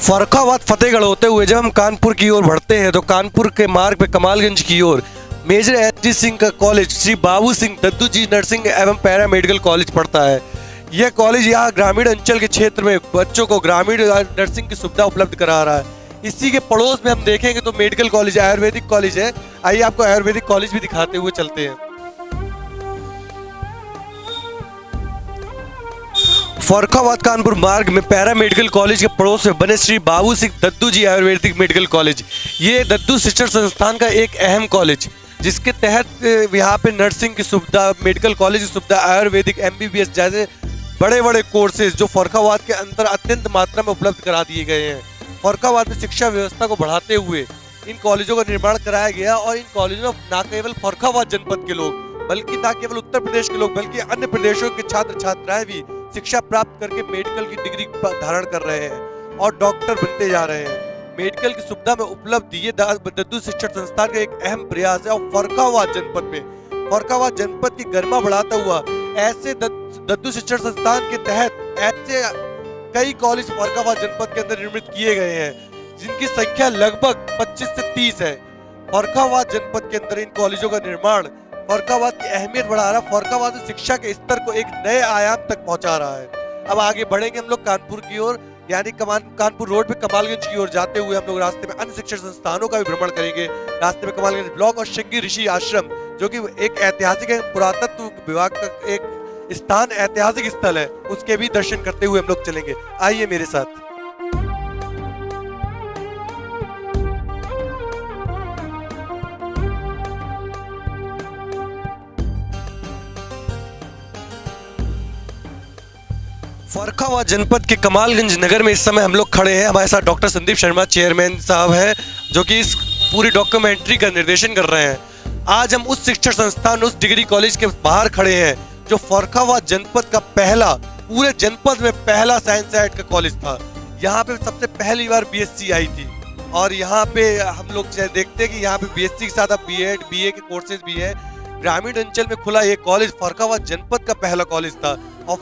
फर्रुखाबाद फतेहगढ़ होते हुए जब हम कानपुर की ओर बढ़ते हैं तो कानपुर के मार्ग पे कमालगंज की ओर मेजर एच.जी. सिंह का कॉलेज श्री बाबू सिंह दद्दू जी नर्सिंग एवं पैरा मेडिकल कॉलेज पड़ता है। यह कॉलेज यहाँ ग्रामीण अंचल के क्षेत्र में बच्चों को ग्रामीण नर्सिंग की सुविधा उपलब्ध करा रहा है। इसी के पड़ोस में हम देखेंगे तो मेडिकल कॉलेज आयुर्वेदिक कॉलेज है। आइए आपको आयुर्वेदिक कॉलेज भी दिखाते हुए चलते हैं। फर्रुखाबाद कानपुर मार्ग में पैरा मेडिकल कॉलेज के पड़ोस में बने श्री बाबू सिंह दद्दू जी आयुर्वेदिक मेडिकल कॉलेज, ये दद्दू शिक्षण संस्थान का एक अहम कॉलेज, जिसके तहत यहाँ पे नर्सिंग की सुविधा, मेडिकल कॉलेज की सुविधा, आयुर्वेदिक MBBS जैसे बड़े बड़े कोर्सेज जो फर्रुखाबाद के अंदर अत्यंत मात्रा में उपलब्ध करा दिए गए हैं। फर्रुखाबाद में शिक्षा व्यवस्था को बढ़ाते हुए इन कॉलेजों का निर्माण कराया गया और इन कॉलेजों में न केवल फर्रुखाबाद जनपद के लोग, बल्कि न केवल उत्तर प्रदेश के लोग, बल्कि अन्य प्रदेशों के छात्र छात्राएं भी शिक्षा प्राप्त करके मेडिकल की डिग्री धारण कर रहे हैं और डॉक्टर बनते जा रहे हैं। मेडिकल की सुविधा में उपलब्ध ये दद्दू शिक्षण संस्थान का एक अहम प्रयास है और फर्रुखाबाद जनपद की गरिमा बढ़ाता हुआ ऐसे दद्दू शिक्षण संस्थान के तहत ऐसे कई कॉलेज फर्रुखाबाद जनपद के अंदर निर्मित किए गए हैं, जिनकी संख्या लगभग 25 से 30 है। फर्रुखाबाद जनपद के अंदर इन कॉलेजों का निर्माण फर्रुखाबाद की अहमियत बढ़ा रहा है, फर्रुखाबाद में शिक्षा के स्तर को एक नए आयाम तक पहुंचा रहा है। अब आगे बढ़ेंगे हम लोग कानपुर की ओर, यानी कानपुर रोड पे कमालगंज की ओर जाते हुए हम लोग रास्ते में अन्य शिक्षण संस्थानों का भी भ्रमण करेंगे। रास्ते में कमालगंज ब्लॉक और शृंगी ऋषि आश्रम, जो कि एक ऐतिहासिक पुरातत्व विभाग का एक स्थान, ऐतिहासिक स्थल है, उसके भी दर्शन करते हुए हम लोग चलेंगे। आइए मेरे साथ। फर्रुखाबाद जनपद के कमालगंज नगर में इस समय हम लोग खड़े हैं। हमारे साथ डॉक्टर संदीप शर्मा चेयरमैन साहब हैं, जो कि इस पूरी डॉक्यूमेंट्री का निर्देशन कर रहे हैं। आज हम उस शिक्षण संस्थान, उस डिग्री कॉलेज के बाहर खड़े हैं जो फर्रुखाबाद जनपद का पहला, पूरे जनपद में पहला साइंस साइड का कॉलेज था। यहाँ पे सबसे पहली बार BSc आई थी और यहाँ पे हम लोग देखते हैं कि यहाँ पे BSc के साथ अब B.Ed, BA के कोर्सेज भी है। ग्रामीण अंचल में खुला ये कॉलेज फर्रुखाबाद जनपद का पहला कॉलेज था और